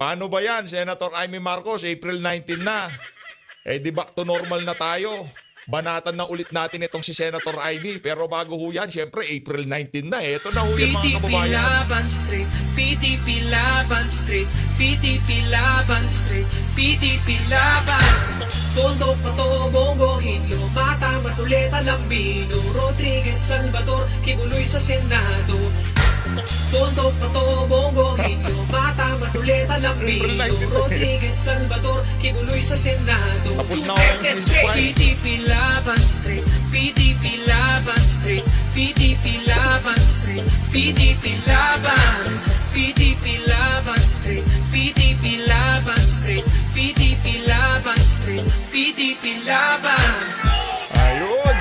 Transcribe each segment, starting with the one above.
Paano ba yan, Senator Amy Marcos? April 19 na. Eh di back to normal na tayo. Banatan na ulit natin itong si Senator Ivy. Pero bago ho yan, syempre April 19 na eh. Ito na ho yan mga PDP kababayan. Laban Street, PDP Laban Street, PDP Laban Street, PDP Laban. Tondo, Pato, Bongo, Hinlo, Mata, Marcoleta, Lambino, Rodriguez, Salvador, Kibuloy sa Senado. Tondo, Pato, Bongo, Hinlo, Mata, Marcoleta, Lambino, Rodriguez, Salvador, Kibuloy sa Senado. Tapos na ako ng sisipay. PDP Laban Street, PDP Laban Street, PDP Laban Street, PDP Laban, PDP Laban Street, PDP Laban Street, PDP Laban Street, PDP Laban. Ayun.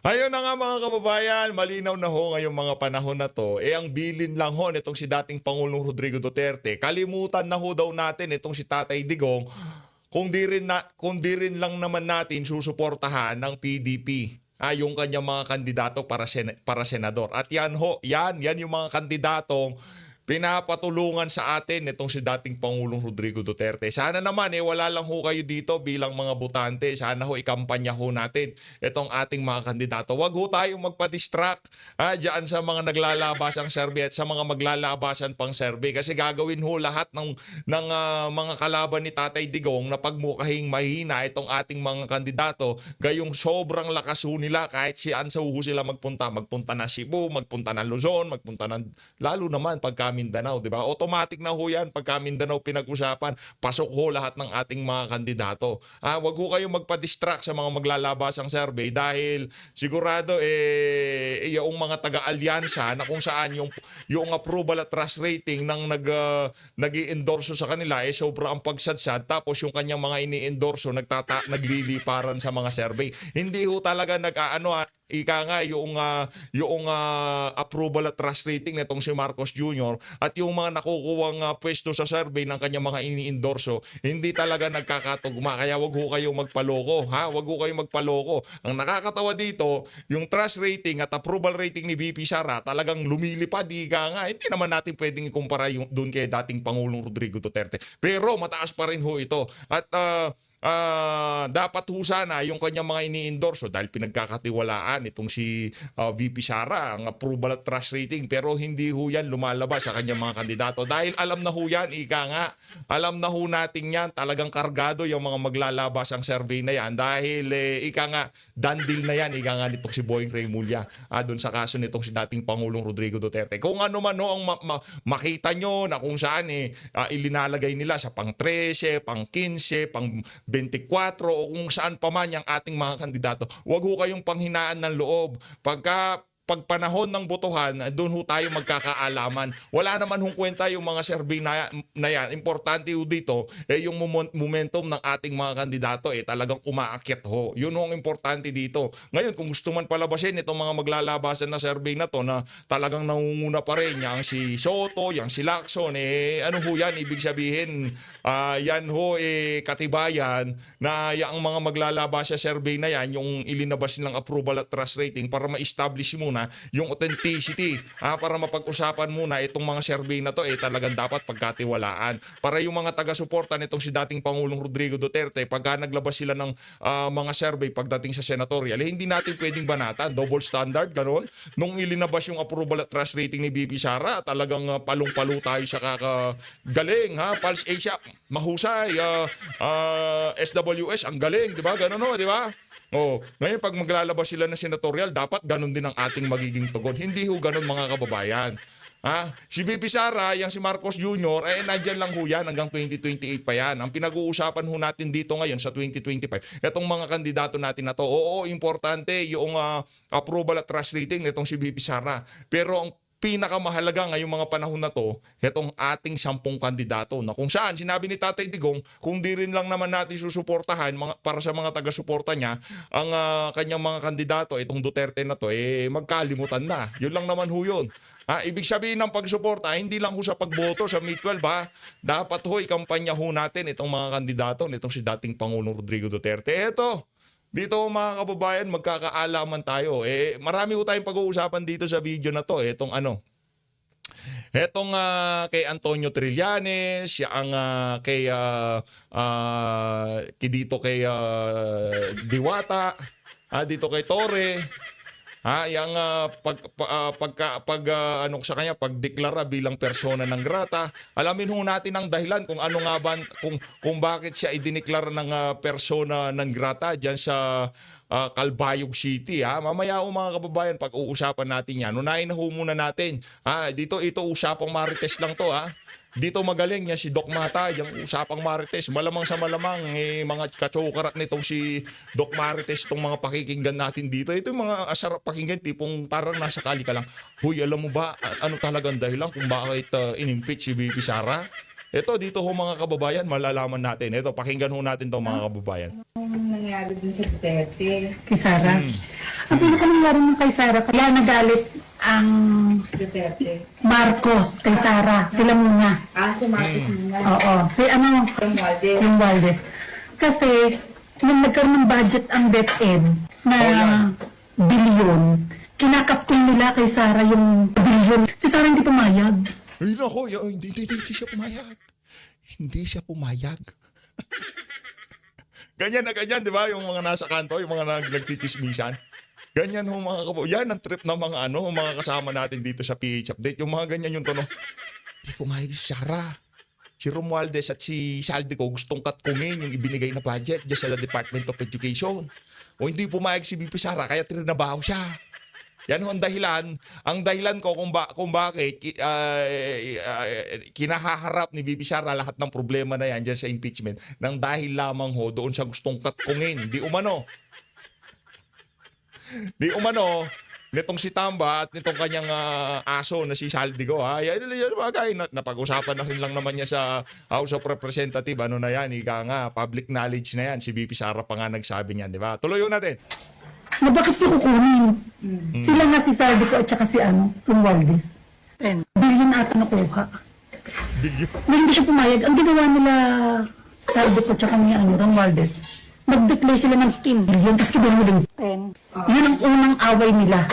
Ayun na nga mga kababayan, malinaw na ho ngayong mga panahon na to. Eh ang bilin lang ho nitong si dating Pangulong Rodrigo Duterte, kalimutan na ho daw natin itong si Tatay Digong kung di rin lang naman natin susuportahan ng PDP. Yung kanyang mga kandidato para senador. At yan ho, yan yung mga kandidatong pinapatulungan sa atin itong si dating Pangulong Rodrigo Duterte. Sana naman wala lang ho kayo dito bilang mga botante. Sana ho ikampanya ho natin itong ating mga kandidato. Wag ho tayong magpa-distract dyan sa mga naglalabasang survey at sa mga maglalabasan pang survey. Kasi gagawin ho lahat ng mga kalaban ni Tatay Digong na pagmukahing mahina itong ating mga kandidato. Gayong sobrang lakas ho nila kahit saan sa ho sila magpunta. Magpunta na Cebu, magpunta na Luzon, magpunta na lalo naman pagka Mindanao, di ba? Automatic na ho yan pagka Mindanao pinag-usapan. Pasok ho lahat ng ating mga kandidato. Wag ho kayong magpa-distract sa mga maglalabasang survey dahil sigurado yung mga taga-alyansa na kung saan yung approval at trust rating ng nag-i-endorso sa kanila sobra ang pagsadsad tapos yung kanyang mga ini-endorso nagliliparan sa mga survey. Hindi ho talaga ika nga yung approval at trust rating nitong si Marcos Jr. at yung mga nakukuwang pwesto sa survey ng kanyang mga ini-endorso, hindi talaga nagkakatugma. Kaya wag ho kayong magpaloko, ha? Wag ho kayong magpaloko. Ang nakakatawa dito, yung trust rating at approval rating ni VP Sara talagang lumilipad, ika nga. Hindi naman natin pwedeng ikumpara yung doon kay dating Pangulong Rodrigo Duterte. Pero mataas pa rin ho ito. At dapat ho sana yung kanyang mga ini-endorso dahil pinagkakatiwalaan itong si VP Sara ang approval at trust rating, pero hindi ho yan lumalabas sa kanyang mga kandidato dahil alam na ho yan, ika nga, alam na ho natin yan, talagang kargado yung mga maglalabas ang survey na yan dahil ika nga, done deal na yan, ika nga nitong si Boying Remulla doon sa kaso nitong si dating Pangulong Rodrigo Duterte. Kung ano man ho ang makita nyo na kung saan ilinalagay nila sa pang 13, pang 15, pang 24 o kung saan pa man yung ating mga kandidato. Huwag ho kayong panghinaan ng loob. Pag panahon ng botohan, doon ho tayo magkakaalaman. Wala naman hong kwenta yung mga survey na yan. Importante ho dito, yung momentum ng ating mga kandidato, talagang umaakyat ho. Yun ho ang importante dito. Ngayon, kung gusto man palabasin itong mga maglalabasan na survey na to na talagang nangunguna pa rin, yang si Soto, yang si Lacson, ano ho yan? Ibig sabihin, yan ho, katibayan na yung mga maglalabas sa survey na yan, yung ilinabas nilang approval at trust rating para ma-establish muna yung authenticity, para mapag-usapan muna itong mga survey na to talagang dapat pagkatiwalaan. Para yung mga taga-suporta nitong si dating Pangulong Rodrigo Duterte, pagka naglabas sila ng mga survey pagdating sa senatorial, hindi natin pwedeng banatan. Double standard, gano'n. Nung ilinabas yung approval at trust rating ni VP Sara, talagang palong-palo tayo sa kakagaling. Pulse Asia, mahusay. SWS, ang galing, di ba? Gano'n ho, di ba? Ngayon pag maglalabas sila ng senatorial, dapat ganun din ang ating magiging tugon. Hindi ho ganun mga kababayan. Si VP Sara, yung si Marcos Jr., nandyan lang ho yan hanggang 2028 pa yan. Ang pinag-uusapan ho natin dito ngayon sa 2025, itong mga kandidato natin na to, importante yung approval at trust rating nitong si VP Sara. Pero ang pinakamahalaga ngayong mga panahon na to, itong ating 10 kandidato na kung saan sinabi ni Tatay Digong, kung di rin lang naman natin susuportahan para sa mga taga-suporta niya, ang kanyang mga kandidato, itong Duterte na to, magkalimutan na. Yun lang naman ho yun. Ibig sabihin ng pagsuporta, hindi lang ho sa pagboto sa May 12 Dapat ho, ikampanya ho natin itong mga kandidato nitong si dating Pangulong Rodrigo Duterte. Ito, Dito mga kababayan, magkakaalaman tayo. Marami ko tayong pag-uusapan dito sa video na to. Etong kay Antonio Trillanes, siya ang dito kay Diwata, dito kay Torre. Yang ano sa kanya pagdeklara bilang persona ng grata. Alamin ho natin ang dahilan kung ano nga ba kung bakit siya idineklara ng persona ng grata diyan sa Calbayog City. Mamaya ho mga kababayan, pag-uusapan natin yan. Unahin na ho muna natin. Ito usapang marites lang to. Dito magaling niya si Doc Mata, yung usapang marites. Malamang sa malamang, mga katsukarat nitong si Doc Marites, itong mga pakikinggan natin dito. Ito yung mga asarap pakinggan, tipong parang nasa kali ka lang. Huy, alam mo ba, ano talagang dahilan kung bakit in-impeach si VP Sara? Ito, dito ho mga kababayan, malalaman natin. Ito, pakinggan ho natin to mga kababayan. Ang nangyari dun sa Duterte. Kay Sara. Ang pinakanangyari ng kay Sara, kaya nagalit ang Duterte. Marcos kay Sara. Sila muna. Si Marcos muna. Oo. Si Romualdez. yung Walde. Kasi, nung nagkaroon ng budget ang DepEd na bilyon, kinakapkong nila kay Sara yung bilyon. Si Sara hindi pumayag. Ay nako, hindi siya pumayag. Hindi siya pumayag. Ganyan na ganyan, di ba? Yung mga nasa kanto, yung mga nagtitismisan. Ganyan ho mga kababayan. Yan ang trip ng mga mga kasama natin dito sa PH Update. Yung mga ganyan yung tono. Hindi pumayag si Sara. Si Romualdez at si Saldico gustong katkungin yung ibinigay na budget dyan sa Department of Education. O hindi pumayag si VP Sara, kaya trinabaho siya. Yan ho ang dahilan. Ang dahilan ko kung bakit kinahaharap ni VP Sara lahat ng problema na yan dyan sa impeachment nang dahil lamang ho doon sa gustong katkungin. Di umano. Nitong si Tamba at nitong kanyang aso na si Saldico. Yan bagay. Napag-usapan na rin lang naman niya sa House of Representative. Ano na yan? Ika nga, public knowledge na yan. Si VP Sara pa nga nagsabi niyan. Di ba? Tuloy natin. Na bakit niyo kukunin? Sila nga si Saldico at saka si Romualdez. Bilyon ata nakuha. Bilyon. Na hindi siya pumayag. Ang ginawa nila Saldico at saka ni Romualdez, mag-declare sila ng 10 billion, tapos kinuha 10. Yun ang unang away nila.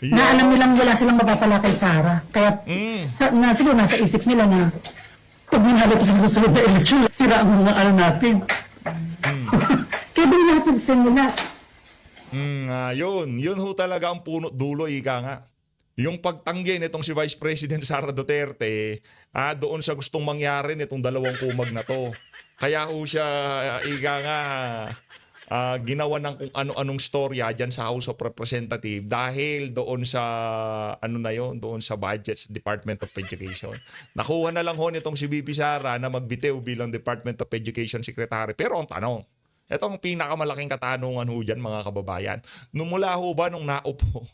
Na alam nilang wala silang mapapala kay Sara. Kaya siguro nasa isip nila na pag minalo ito sa susunod na eleksyon, sira ang mga natin. Kaya doon natin nila. Yun ho talaga ang punot dulo, ika nga. Yung pagtanggi nitong si Vice President Sara Duterte doon sa gustong mangyari nitong dalawang kumag na to. Kaya ho siya, ika nga, ginawa ng kung ano-anong storya dyan sa House of Representative dahil doon sa, doon sa budgets Department of Education. Nakuha na lang ho nitong si VP Sara na magbitiw bilang Department of Education Secretary. Pero ang tanong, itong pinakamalaking katanungan ho dyan mga kababayan, numula ho ba nung naupo,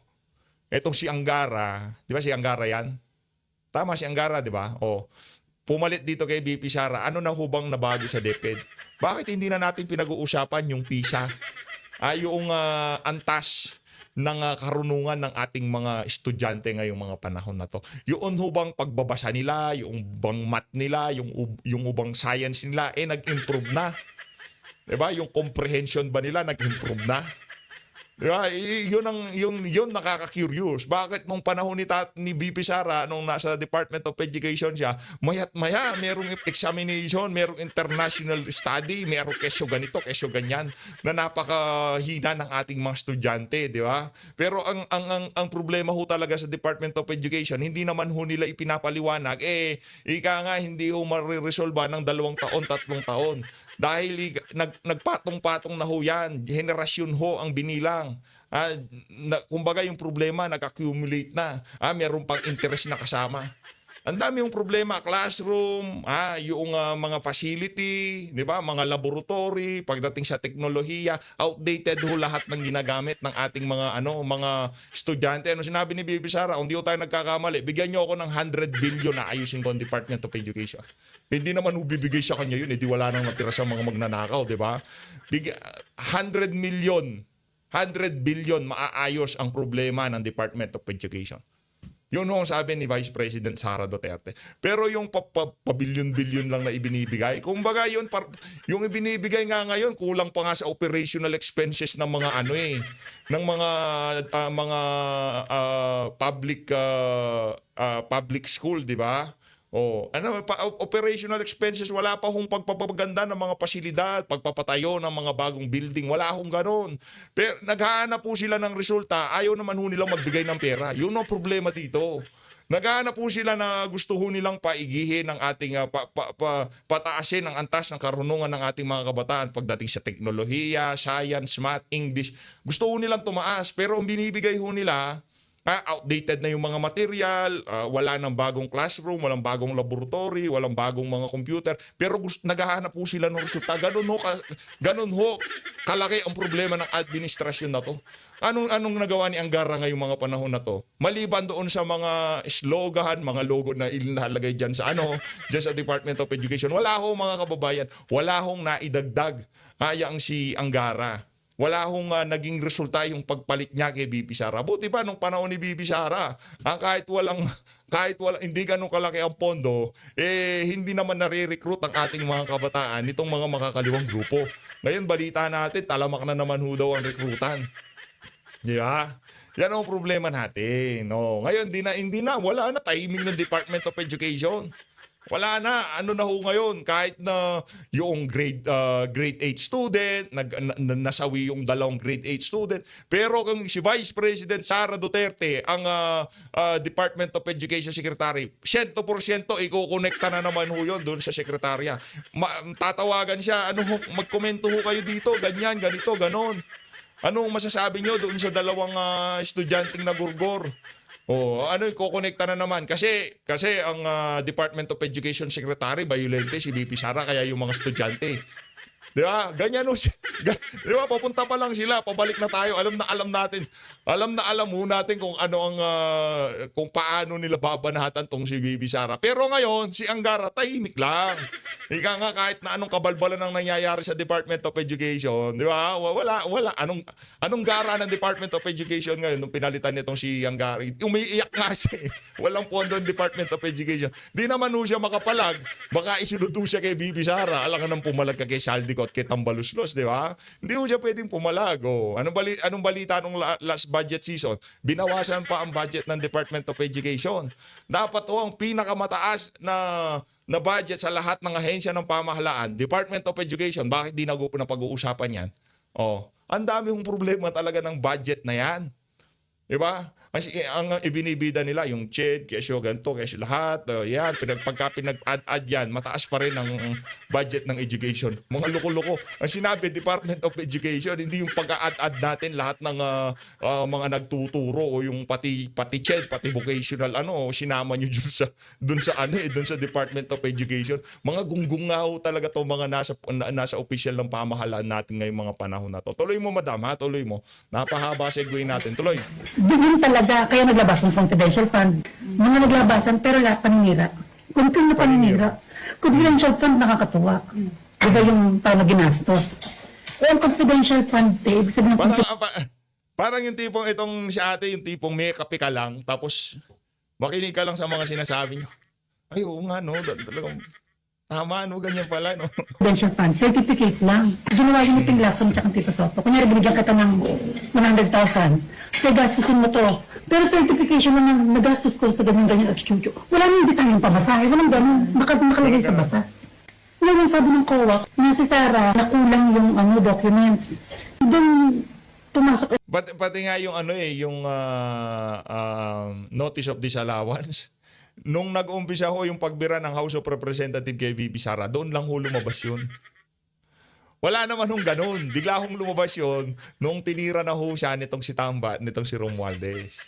itong si Angara, di ba si Angara yan? Tama si Angara, di ba? Pumalit dito kay VP Sara, ano na hubang nabago sa DepEd? Bakit hindi na natin pinag-uusapan yung PISA? Yung antas ng karunungan ng ating mga estudyante ngayong mga panahon na to. Yung hubang pagbabasa nila, yung ubang math nila, yung ubang science nila, nag-improve na. Diba? Yung comprehension ba nila nag-improve na? Diba? Yun nakaka-curious. Bakit nung panahon ni VP Sara, nung nasa Department of Education siya, maya't maya, merong examination, merong international study, merong kesyo ganito, kesyo ganyan, na napakahina ng ating mga estudyante, di ba? Pero ang problema ho talaga sa Department of Education, hindi naman ho nila ipinapaliwanag, ika nga, hindi ho mariresolba ng 2 taon, 3 taon. Dahil nagpatong-patong na ho yan. Henerasyon ho ang binilang. Kumbaga yung problema nag-accumulate na. Meron pang interest na kasama. Ang dami yung problema, classroom, yung mga facility, di ba? Mga laboratory, pagdating sa teknolohiya, outdated ho lahat ng ginagamit ng ating mga estudyante. Ano sinabi ni VP Sara, kung di ho tayo nagkakamali, bigyan niyo ako ng 100 billion na ayusin ko ang Department of Education. Hindi naman ho bibigay sa kanya yun, di wala nang natira sa mga magnanakaw, di ba? 100 billion maaayos ang problema ng Department of Education. Yun ho ang sabi ni Vice President Sara Duterte. Pero yung pabilyon-bilyon lang na ibinibigay, kumbaga yun, yung ibinibigay nga ngayon, kulang pa nga sa operational expenses ng mga ng mga public school, di ba? Operational expenses, wala pa hong pagpapaganda ng mga pasilidad, pagpapatayo ng mga bagong building, wala hong ganon. Pero naghahanap po sila ng resulta, ayaw naman ho nilang magbigay ng pera. Yun ang problema dito. Naghahanap po sila na gusto ho nilang paigihin ng ating pataasin ang antas ng karunungan ng ating mga kabataan pagdating sa teknolohiya, science, math, English. Gusto ho nilang tumaas, pero ang binibigay ho nila, outdated na yung mga material, wala nang bagong classroom, walang bagong laboratory, walang bagong mga computer, pero naghahanap po sila ng resulta. Ganun ho kalaki ang problema ng administrasyon na to. Anong nagawa ni Angara ngayong mga panahon na to? Maliban doon sa mga slogan, mga logo na ilalagay dyan sa dyan sa Department of Education, wala ho mga kababayan, wala hong naidagdag yang si Angara. Wala hong naging resulta yung pagpalit niya kay BP Sara. Buti pa nung panahon ni BP Sara, kahit walang hindi ganun kalaki ang pondo, hindi naman nare-recruit ang ating mga kabataan nitong mga makakaliwang grupo. Ngayon balita natin, talamak na naman ho daw ang rekrutan. Yeah. Yan ang problema natin. No. Ngayon hindi na wala na timing ng Department of Education. Wala na, na ho ngayon, kahit na yung grade 8 student, nasawi yung 2 grade 8 student, pero kung si Vice President Sara Duterte, ang Department of Education Secretary, 100% ikukonekta na naman ho yun doon sa sekretarya. Tatawagan siya, magkomento ho kayo dito, ganyan, ganito, ganon. Anong masasabi nyo doon sa 2 estudyanteng nagurgor? Kukonekta na naman kasi ang Department of Education Secretary violente si BP Sara, kaya yung mga estudyante. Di ba? Ganyan o. Di ba? Papunta pa lang sila, pabalik na tayo. Alam na alam mo natin kung kung paano nila babanatan tong si BP Sara. Pero ngayon, si Angara tahimik lang. Ika nga, kahit na anong kabalbalan ang nangyayari sa Department of Education, di ba? Wala. Anong gara ng Department of Education ngayon nung pinalitan nitong si Angara? Umiiyak nga siya. Walang pondo ng Department of Education. Di naman ho siya makapalag. Baka isinudo siya kay BP Sara. Alangan nang pumalag ka kay Saldico at kay Tambaluslos, di ba? Hindi ho siya pwedeng pumalag. Anong balita nung last budget season? Binawasan pa ang budget ng Department of Education. Dapat ang pinakamataas na budget sa lahat ng ahensya ng pamahalaan, Department of Education. Bakit di na pag-uusapan yan? Ang dami hong problema talaga ng budget na yan. Diba? Ang ibinibida nila, yung CHED, kesyo ganito, kesyo lahat, yan, pagka pinag-add yan, mataas pa rin ang budget ng education. Mga loko-loko. Ang sinabi, Department of Education, hindi yung pag-add natin lahat ng mga nagtuturo o yung pati CHED, pati vocational, sinama nyo dun sa Department of Education. Mga gunggong nga ho talaga to, mga nasa official ng pamahalaan natin ngayong mga panahon na to. Tuloy mo, madam, ha? Tuloy mo. Napahaba segue natin. Tuloy. Doon talaga, kaya naglabas ng confidential fund. Mga naglabasan, pero lahat paninira. Kunting na paninira. Confidential fund nakakatuwa. Diba yung paano ginastos? Ang confidential fund, ibig sabihin parang yung tipong itong si ate, yung tipong may kape ka lang, tapos makinig ka lang sa mga sinasabi nyo. Ay, oo nga, talagang tama, ganyan pala, confidential fund, certificate lang. Ginawa yung meeting Lacson tsaka Tito Soto. Kunyari, binigyan ka ng 100,000. Kaya gastusin mo to. Pero certification na nagastos ko sa ganyan at studio. Wala nang bitang yung pamasahe. Walang ganun. Makalagay sa batas. Ngayon, sabi ng COA, na si Sara, nakulang yung documents. Doon, pumasok. Pati nga yung yung notice of disallowance. Nung nag-umpisa ho yung pagbira ng House of Representatives kay VP Sara, doon lang ho lumabas yun. Wala naman hong ganun. Bigla hong lumabas yun nung tinira na ho siya nitong si Tamba at nitong si Romualdez.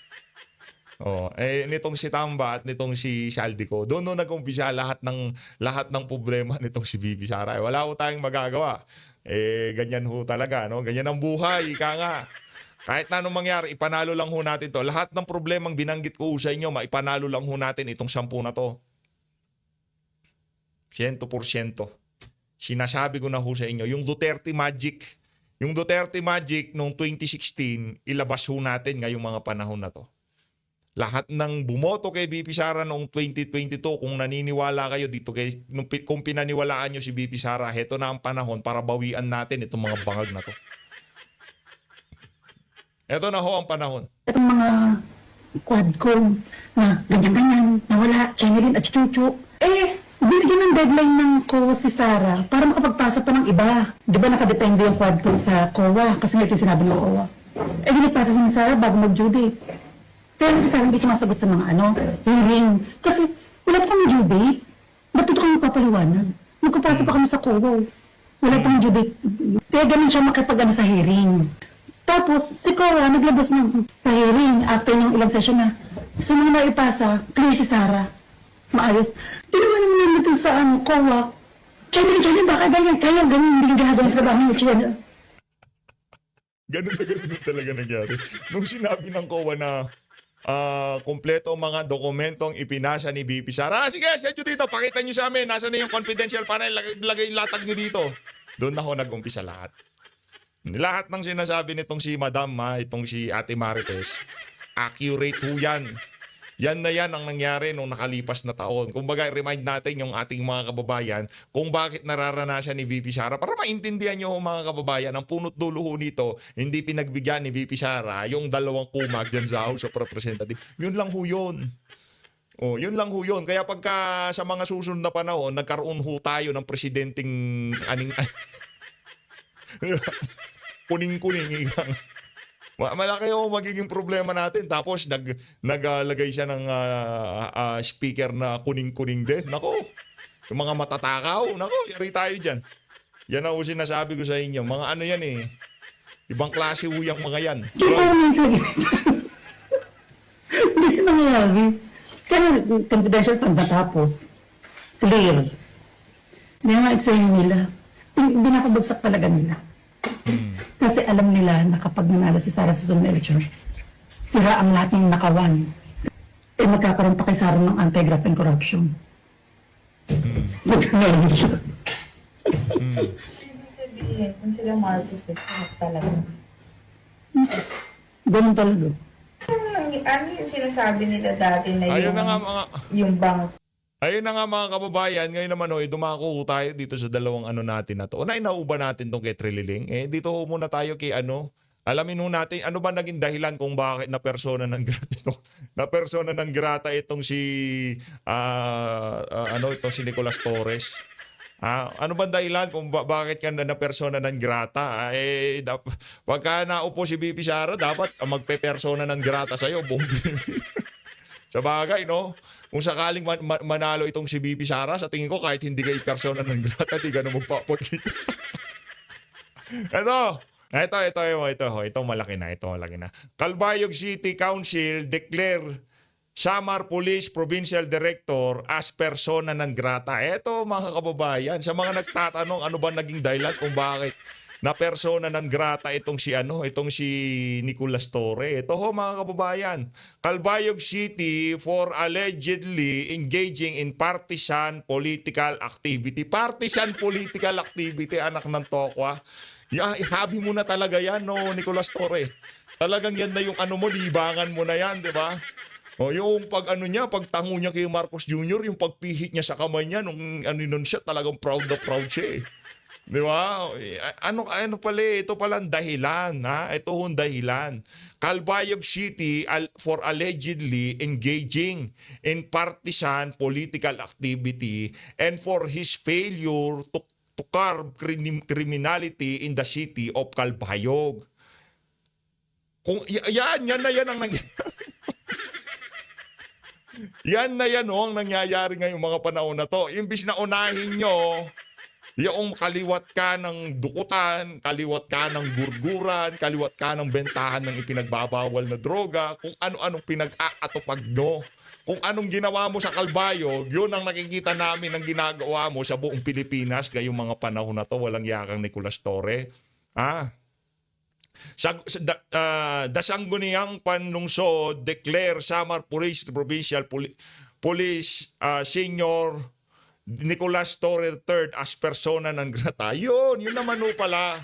Nitong si Tamba at nitong si Saldico. Doon nag-umpisa lahat ng problema nitong si VP Sara. Wala ho tayong magagawa. Ganyan ho talaga, Ganyan ang buhay, ika nga. Kahit na anong mangyari, ipanalo lang ho natin to. Lahat ng problemang binanggit ko sa inyo, maipanalo lang ho natin itong 10 na to. 100%. Sinasabi ko na ho sa inyo, yung Duterte Magic noong 2016, ilabas ho natin ngayong mga panahon na to. lahat ng bumoto kay VP Sara noong 2022, kung naniniwala kayo dito, kung pinaniwalaan nyo si VP Sara, heto na ang panahon para bawian natin itong mga bangag na to. Heto na ho ang panahon. Itong mga quadcom na ganyan-ganyan, nawala, Chenilyn at Chuchu. Binigyan ng deadline ng COA si Sara para makapagpasa pa ng iba. Di ba nakadepende yung quadcom sa COA? Kasi nga ito yung sinabi ng COA. Ginipasa si Sara bago mag-due date. Kaya si Sara hindi sumasagot sa mga hearing. Kasi wala pa kami due date. Ba't ito kami papaliwanag? Magpapasa pa kami sa COA. Wala pang due date. Kaya ganun siya makipag sa hearing. Tapos, si Cora naglabas sa hearing after ng ilang session na gusto mo na ipasa, clear si Sara. Maayos. Di naman naman naman ito sa Cora. Chenilyn, baka ganyan, kaya ganyan, hindi ginagawa ng trabaho ni Chenilyn. Ganun na ganun talaga nangyari. Nung sinabi ng COA na kompleto ang mga dokumentong ipinasa ni VP Sara, sige, send nyo dito, pakita nyo sa amin, nasa na yung confidential panel, lagay yung latag nyo dito. Doon na ho nag-umpisa lahat. Lahat ng sinasabi nitong si Madam, itong si Ate Marites, accurate ho yan. Yan na yan ang nangyari nung nakalipas na taon. Kumbaga, remind natin yung ating mga kababayan kung bakit nararanasan ni VP Sara para maintindihan nyo mga kababayan, ang punot dulo ho nito, hindi pinagbigyan ni VP Sara yung 2 kumag dyan sa House of Representatives. Yun lang ho yun. Yun lang ho yun. Kaya pagka sa mga susunod na panahon, nagkaroon ho tayo ng presidenteng kuning-kuning. Malaki yung magiging problema natin. Tapos naglagay siya ng speaker na kuning-kuning din. Nako, yung mga matatakaw. Nako, yari tayo dyan. Yan ang sinasabi ko sa inyo. Mga ano yan eh. Ibang klase uyang mga yan. Hindi ko nangyari. Kaya confidential pag natapos. Clear. Hindi nga explain nila. Binakabagsak talaga nila. Kasi alam nila na kapag nanalo si Sara sa sunod na election, sira ang lahat ng nakawan. Magkakaroon pa kay Sara ng anti-graft and corruption. Magkakaroon siya. Ibig sabihin, kung sila Marcos, talaga. Ganun talaga. Ano yung sinasabi nila dati na Ayun na nga mga... yung bank? Ayun na nga mga kababayan, ngayon naman dumako tayo dito sa dalawang natin na to. Nauuba natin tong kay Trililing. Dito muna tayo kay alamin ho natin ano ba naging dahilan kung bakit na persona ng grata itong si si Nicolas Torres. Ano ba dahilan kung bakit ka na persona ng grata? Pagka naupo si VP Sara, dapat magpe-persona ng grata sa'yo. Sa bagay, no? Kung sakaling manalo itong si VP Sara, sa tingin ko kahit hindi kayo persona ng grata, di ka na magpapot dito. Ito malaki na. Calbayog City Council declare Samar Police Provincial Director as persona non grata. Ito mga kababayan, sa mga nagtatanong ano ba naging dahilan kung bakit na persona non grata itong si Nicolas Torre. Ito ho mga kababayan, Calbayog City for allegedly engaging in partisan political activity. Partisan political activity, anak ng tokwa. Habi mo na talaga yan, no, Nicolas Torre. Talagang yan na yung libangan mo na yan, di ba? Yung pagtango niya kay Marcos Jr., yung pagpihit niya sa kamay niya, nung nun siya, talagang proud na proud siya eh. Di ba? Ito pala ang dahilan, ha? Ito ang dahilan. Calbayog City for allegedly engaging in partisan political activity and for his failure to curb criminality in the city of Calbayog. Yan na yan ang nangyayari. Yan na yan ang nangyayari ngayong mga panahon na to. Imbis na unahin nyo yung kaliwat ka ng dukutan, kaliwat ka ng burguran, kaliwat ka ng bentahan ng ipinagbabawal na droga, kung ano-anong pinag-aatupag nyo. Kung anong ginawa mo sa Calbayog, yun ang nakikita namin ang ginagawa mo sa buong Pilipinas ngayong mga panahon na to. Walang yakang Nicolas Torre. Dasangguniang panlungsod declare Samar Police Provincial Police Senior Nicolas Torre III as persona non grata. Yun naman pala.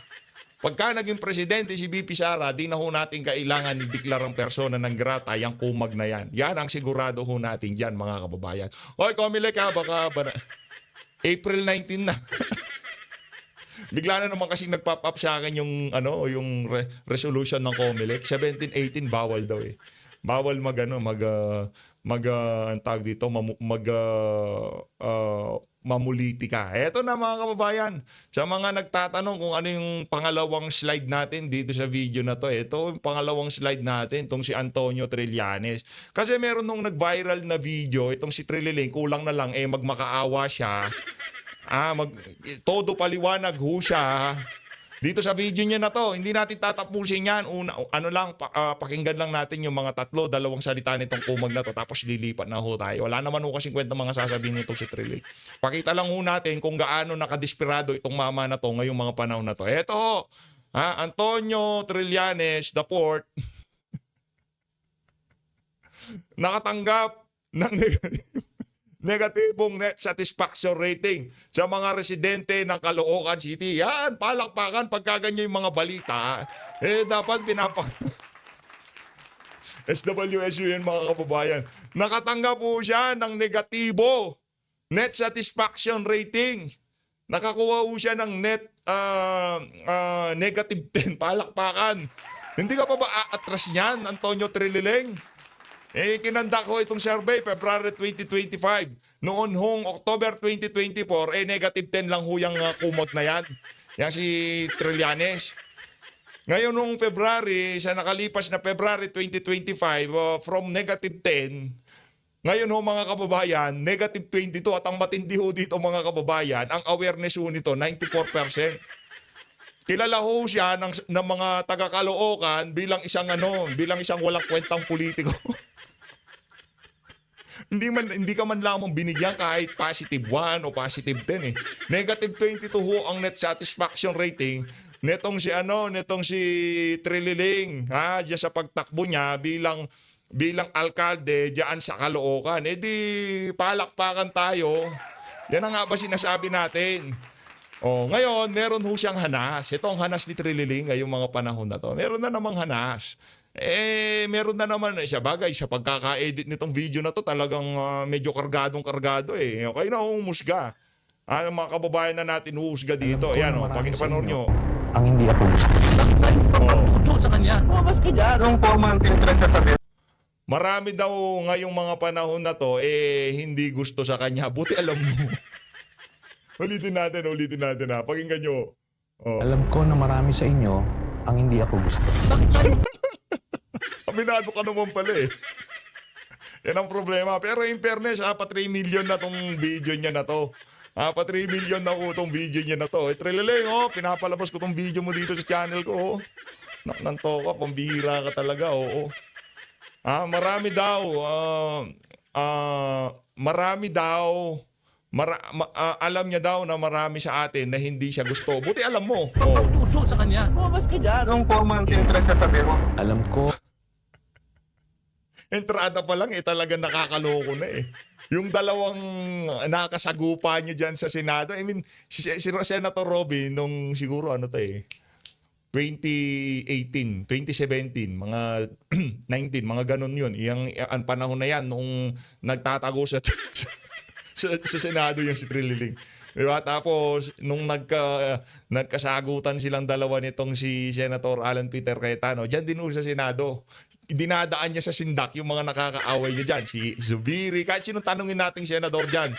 Pagka naging presidente si BP Sara, di na ho natin kailangan ideklarang persona ng grata yung kumag na yan. Yan ang sigurado ho natin dyan, mga kababayan. Hoy, Comelec ha, baka ba na... April 19 na. Bigla na naman kasing nag-pop up sa akin yung resolution ng Comelec. 17-18 bawal daw eh. Bawal ang tawag dito, mamuliti ka. Eto na mga kababayan, sa mga nagtatanong kung ano yung pangalawang slide natin dito sa video na to, ito yung pangalawang slide natin, itong si Antonio Trillanes. Kasi meron nung nag-viral na video, itong si Trillanes, kulang na lang magmakaawa siya. Todo paliwanag ho siya. Dito sa video niya na to, hindi natin tatapusin yan. Pakinggan lang natin yung mga dalawang salita nitong kumag na to, tapos lilipat na ho tayo. Wala naman ho kasing kwenta mga sasabihin nitong si Trilly. Pakita lang ho natin kung gaano nakadesperado itong mama na to ngayong mga panahon na to. Eto ho, Antonio Trillanes, the fourth, nakatanggap ng negatibong net satisfaction rating sa mga residente ng Caloocan City. Yan, palakpakan pagka ganyan yung mga balita. Dapat SWSU yan mga kababayan. Nakatanggap po siya ng negatibo net satisfaction rating. Nakakuha po siya ng net negative 10. Palakpakan. Hindi ka pa ba aatras niyan, Antonio Trilileng? Kinanda ko itong survey February 2025. Noon hong October 2024, negative 10 lang ho yung kumot na yan. Yan si Trillanes. Ngayon nung February, sa nakalipas na February 2025, from negative 10, ngayon ho mga kababayan, negative 22. At ang matindi ho dito mga kababayan, ang awareness ho nito, 94%. Kilala ho siya ng mga taga-Caloocan bilang isang walang kwentang politiko. Hindi ka man lamang binigyan kahit positive 1 o positive 10 eh. Negative 22 ho ang net satisfaction rating netong si Trililing diyan sa pagtakbo niya bilang alkalde diyan sa Caloocan. Di palakpakan tayo. Yan ang nga ba sinasabi natin. Ngayon, meron ho siyang hanas. Ito ang hanas ni Trililing ngayong mga panahon na to. Meron na namang hanas. Meron na naman siya bagay sa pagkaka-edit nitong video na to talagang medyo kargado eh. Okay na humusga. Mga kababayan na natin humusga dito. Ayan pag-ipanood nyo. Ang hindi ako gusto. Sa kanya. Lumabas ka dyan. Anong formal interest sasabihin? Marami daw ngayong mga panahon na to hindi gusto sa kanya. Buti alam mo. ulitin natin ha. Pakinggan nyo. Alam ko na marami sa inyo ang hindi ako gusto. Aminado ka naman pala eh. Yan ang problema. Pero in fairness, pa 3 million na tong video niya na to. Pa 3 million na ko tong video niya na to. Trilileng, pinapalabas ko tong video mo dito sa channel ko. Nanto ka, pambihira ka talaga, alam niya daw na marami sa atin na hindi siya gusto. Buti alam mo. Sa kanya. Lumabas ka dyan. Anong formal interest sasabihin mo? Alam ko. Entrada pa lang talagang nakakaloko na eh. Yung dalawang nakasagupa niyo dyan sa Senado. I mean, si Senator Robin nung siguro 2018, 2017, mga 19, mga ganun yun. Ang panahon na yan nung nagtatago sa Senado yung si Trililing. Diba? Tapos, nung nagkasagutan silang dalawa nitong si Senator Alan Peter Cayetano, dyan din sa Senado. Dinadaan niya sa sindak yung mga nakakaaway niya dyan. Si Zubiri, kahit sinong tanungin nating senador dyan.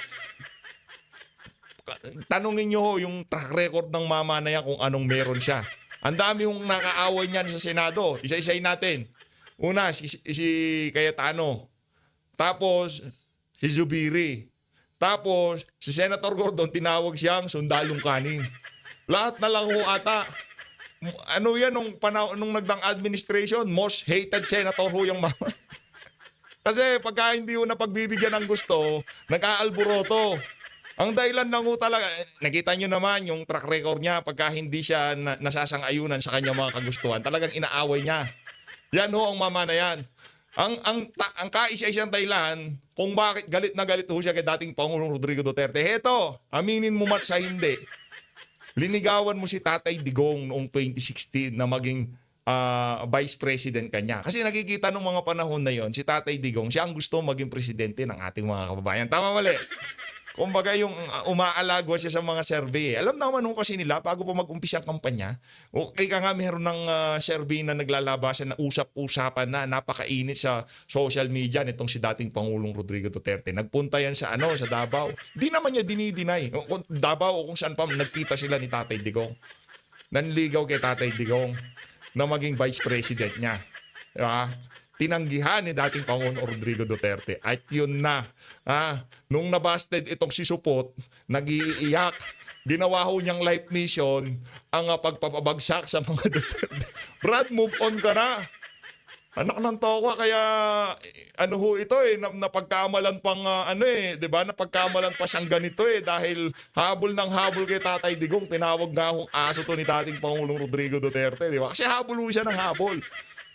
Tanungin niyo yung track record ng mama na yan kung anong meron siya. Ang dami yung nakaaway niyan sa Senado. Isa-isay natin. Una, si Cayetano. Tapos, si Zubiri. Tapos, si Senator Gordon, tinawag siyang sundalong kanin. Lahat na lang ho ata. Nung nagdang administration, most hated senator ho yung mama. Kasi pagka hindi ho na pagbibigyan ng gusto, nag-aalburoto. Ang dahilan lang ho talaga, nakita nyo naman yung track record niya pagka hindi siya nasasang-ayunan sa kanyang mga kagustuhan. Talagang inaaway niya. Yan ho ang mama na yan. Ang kaisa-isang dahilan kung bakit galit na galit ho siya kay dating Pangulong Rodrigo Duterte. Heto, aminin mo man sa hindi. Linigawan mo si Tatay Digong noong 2016 na maging vice president kanya. Kasi nakikita nung mga panahon na yon, si Tatay Digong, siya ang gusto maging presidente ng ating mga kababayan. Tama mali? Kumbaga yung umaalagwa siya sa mga survey. Alam naman nung kasi nila, bago pa mag-umpisa ang kampanya, okay ka nga meron ng survey na naglalabasan na usap-usapan na napakainit sa social media nitong si dating Pangulong Rodrigo Duterte. Nagpunta yan sa sa Davao. Di naman niya dinideny. Davao o kung saan pa nagkita sila ni Tatay Digong. Nanligaw kay Tatay Digong na maging vice president niya. Diba? Tinanggihan ni dating Pangulong Rodrigo Duterte. At yun na, nung nabasted itong si Supot, nag-iiyak, ginawa ho niyang life mission ang pagpapabagsak sa mga Duterte. Brad, move on ka na. Anak ng towa, kaya ito napagkamalan pang di ba? Napagkamalan pa siyang ganito dahil habol ng habol kay Tatay Digong, tinawag nga akong aso to ni dating Pangulong Rodrigo Duterte, di ba? Kasi habol ho siya ng habol.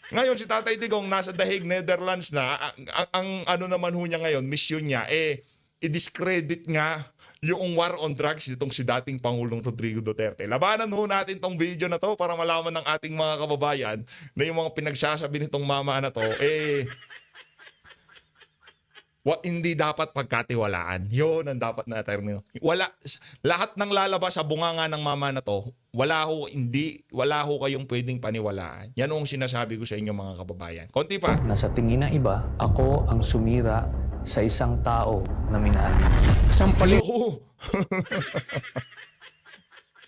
Ngayon si Tatay Digong nasa The Hague, Netherlands na. Ang naman ho niya ngayon, mission niya i-discredit nga yung war on drugs itong si dating Pangulong Rodrigo Duterte. Labanan ho natin tong video na to para malaman ng ating mga kababayan na yung mga pinagsasabi nitong mama na to hindi dapat pagkatiwalaan. Yun ang dapat na termino. Lahat ng lalabas sa bunganga ng mama na to, wala ho kayong pwedeng paniwalaan. Yan ang sinasabi ko sa inyo mga kababayan. Konti pa. Na sa tingin ng iba, ako ang sumira sa isang tao na minahal mo. Sampalin. Oo.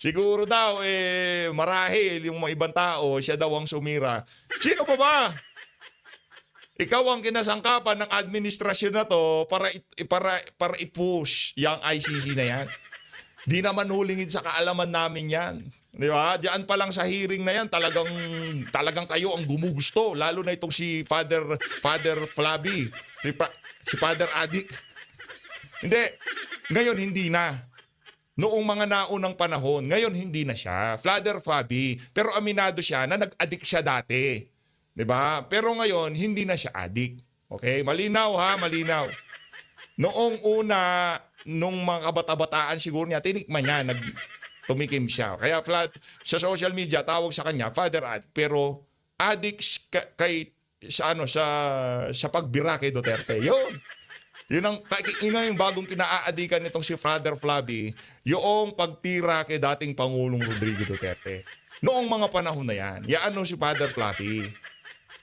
Siguro daw, marahil yung mga ibang tao, siya daw ang sumira. Sino pa ba? Ikaw ang kinasangkapan ng administrasyon na to para i-push yung ICC na yan. Di naman hulingin sa kaalaman namin yan. Di ba? Diyan pa lang sa hearing na yan, talagang kayo ang gumugusto. Lalo na itong si Father Flavi, si Father Adik. Hindi. Ngayon, hindi na. Noong mga naunang panahon, ngayon hindi na siya. Father Flavi. Pero aminado siya na nag-addict siya dati. Diba? Pero ngayon, hindi na siya addict. Okay? Malinaw ha, malinaw. Noong una, nung mga kabata-bataan siguro niya, tinikman niya, tumikim siya. Kaya sa social media, tawag sa kanya, Father Addict. Pero addict sa pagbira kay Duterte. Yun yung bagong kinaaadikan nitong si Father Flavi, yung pagtira kay dating Pangulong Rodrigo Duterte. Noong mga panahon na yan, si Father Flavi.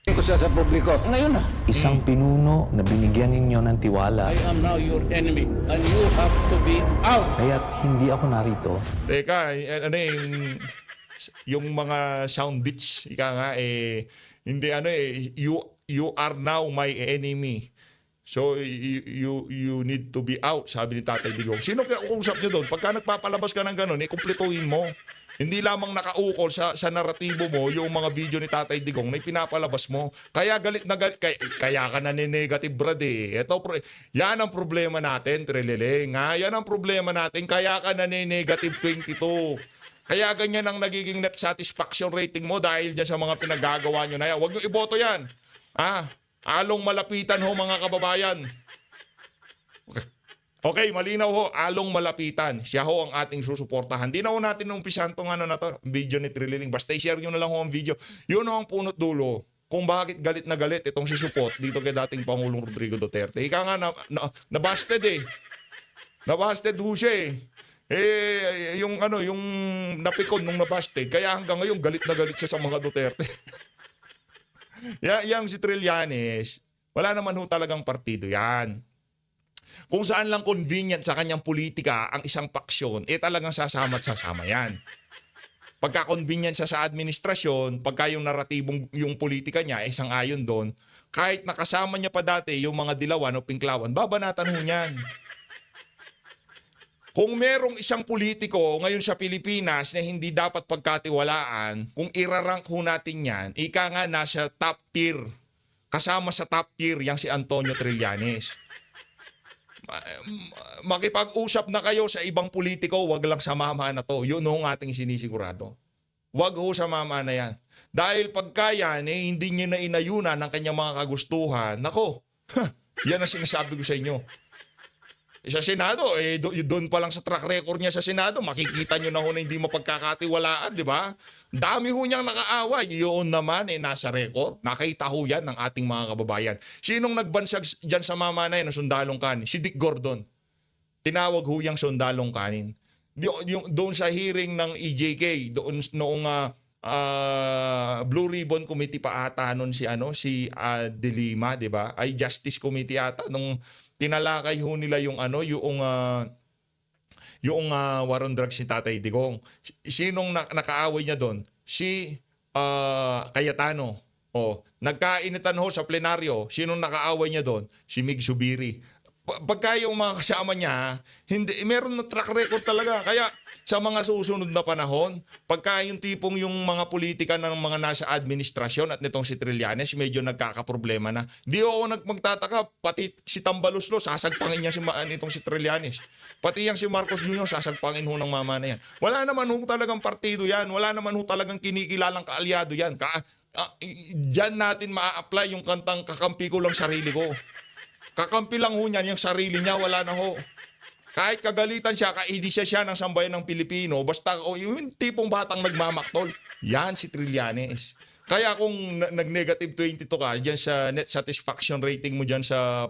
Ko siya sa publiko. Ngayon na. Isang pinuno na binigyan ninyo ng tiwala. I am now your enemy and you have to be out. Kaya't hindi ako narito. Teka, yung mga sound bits, hindi you are now my enemy. So, you need to be out, sabi ni Tatay Digong. Sino kaya uusap niyo doon? Pagka nagpapalabas ka ng gano'n, kumpletuhin mo. Hindi lamang nakaukol sa naratibo mo yung mga video ni Tatay Digong na pinapalabas mo. Kaya galit na galit. Kaya ka na ni-negative, brad yan ang problema natin, Treleleng. Yan ang problema natin. Kaya ka na ni-negative 22. Kaya ganyan ang nagiging net satisfaction rating mo dahil dyan sa mga pinagagawa nyo na yan. Huwag nyo iboto yan. Along malapitan ho mga kababayan. Okay, malinaw ho, along malapitan. Siya ho ang ating susuportahan. Di na ho natin umpisahan itong video ni Trililing. Basta i-share nyo na lang ho ang video. Yun ho ang punot dulo kung bakit galit na galit itong si Supot dito kay dating Pangulong Rodrigo Duterte. Ika nga nabasted Nabasted ho siya yung napikon nung nabasted. Kaya hanggang ngayon galit na galit siya sa mga Duterte. Yang si Trillanes, wala naman ho talagang partido yan. Kung saan lang convenient sa kanyang politika ang isang paksyon, talagang sasama at sasama yan. Pagka convenient siya sa administrasyon, pagka yung naratibong yung politika niya, isang ayon doon, kahit nakasama niya pa dati yung mga dilawan o pinklawan, babanatan ho niyan. Kung merong isang politiko ngayon sa Pilipinas na hindi dapat pagkatiwalaan, kung irarank ho natin yan, ika nga nasa top tier. Kasama sa top tier yang si Antonio Trillanes. Makipag-usap na kayo sa ibang politiko, wag lang sa mama na to. Yun ang ating sinisigurado. Wag ho sa mama na yan. Dahil pagka yan, hindi niya na inayunan ng kanyang mga kagustuhan. Nako, yan ang sinasabi ko sa inyo. Sa Senado, doon pa lang sa track record niya sa Senado, makikita nyo na ho na hindi mapagkakatiwalaan, di ba? Dami ho niyang nakaaway. Yun naman, nasa record. Nakita ho yan ng ating mga kababayan. Sinong nagbansag dyan sa mamanayan ng sundalong kanin? Si Dick Gordon. Tinawag ho yung sundalong kanin. Doon sa hearing ng EJK, doon noong Blue Ribbon Committee pa ata noon si De Lima, 'di ba? Ay Justice Committee ata nung tinalakay ho nila yung war on drugs ni Tatay Digong. Sinong nakaaway niya doon? Si Cayetano. Nagkainitan ho sa plenaryo. Sinong nakaaway niya doon? Si Mig Zubiri. Pagka yung mga kasama niya, meron na track record talaga. Kaya sa mga susunod na panahon, pagka yung tipong yung mga politika ng mga nasa administrasyon at nitong si Trillanes, medyo nagkakaproblema na. Di ako magtataka, pati si Tambaluslo, sasagpangin niya nitong si Trillanes. Pati yang si Marcos Jr., sasagpangin ho ng mama na yan. Wala naman ho talagang partido yan. Wala naman ho talagang kinikilalang kaalyado yan. Diyan natin maa-apply yung kantang kakampi ko lang sarili ko. Kakampi lang ho niyan, yung sarili niya, wala na ho. Kahit kagalitan siya, kaidisya siya ng sambayan ng Pilipino, basta yung tipong batang nagmamaktol, yan si Trillanes. Kaya kung nag-negative 22 ka, dyan sa net satisfaction rating mo dyan sa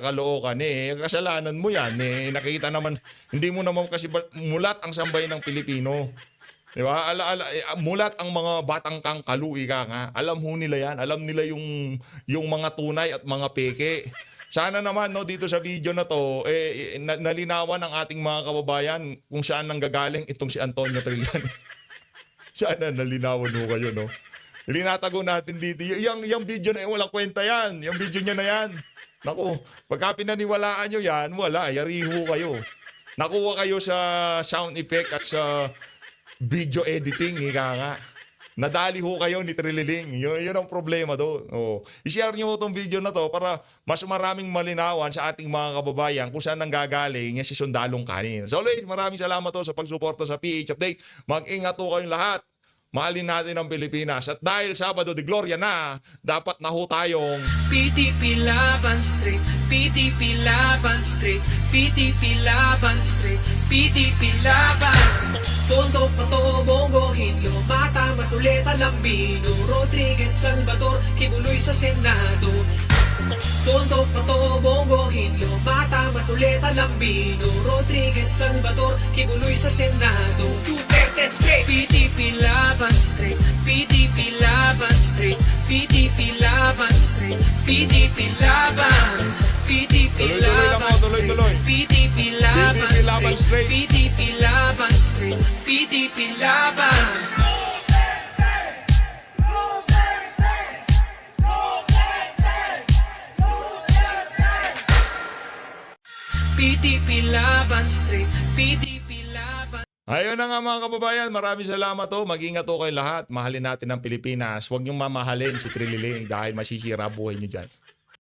Caloocan, kasalanan mo yan. Nakikita naman, hindi mo naman kasi mulat ang sambayan ng Pilipino. Di ba? Mulat ang mga batang kangkalu, ika nga. Alam ho nila yan. Alam nila yung mga tunay at mga peke. Sana naman dito sa video na to nalinawan ng ating mga kababayan kung saan nanggagaling itong si Antonio Trillanes. Sana nalinawan ho kayo, no? Linatago natin dito. Yung video na yan, walang kwenta yan. Yung video niya na yan. Naku, pagka pinaniwalaan nyo yan, wala. Yari ho kayo. Nakuha kayo sa sound effect at sa video editing, ika nga. Nadali ho kayo ni Trililing. Yun ang problema doon. I-share nyo itong video na to para mas maraming malinawan sa ating mga kababayan kung saan nanggagaling si Sundalong Kanin. So ulit, maraming salamat sa pagsuporta sa PH Update. Mag-ingat ho kayong lahat. Mahalin natin ang Pilipinas. At dahil Sabado de Gloria na, dapat na ho tayong PTP Laban Straight, PTP Laban Straight, PTP Laban Straight, PTP Laban. Tondo, Pato, Bongo, Hinlo, Mata, Matuleta, Lambino, Rodriguez, Salvador, Kibuloy sa Senado. Tondo, Pato, Bongo, Hinlo, Mata, Matuleta, Lambino, Rodriguez, Salvador, Kibuloy sa Senado. Duterte straight, PTP Laban Straight, PTP Laban Straight, PTP Laban Straight, PTP Laban, PTP Laban Straight, PTP Laban Straight, PTP Laban Straight, PTP Laban. PTP Laban Straight, PTP Laban. Ayun na nga mga kababayan, maraming salamat Mag-ingat kayo lahat. Mahalin natin ang Pilipinas. Huwag niyong mamahalin si Trililing dahil masisira buhay niyo dyan.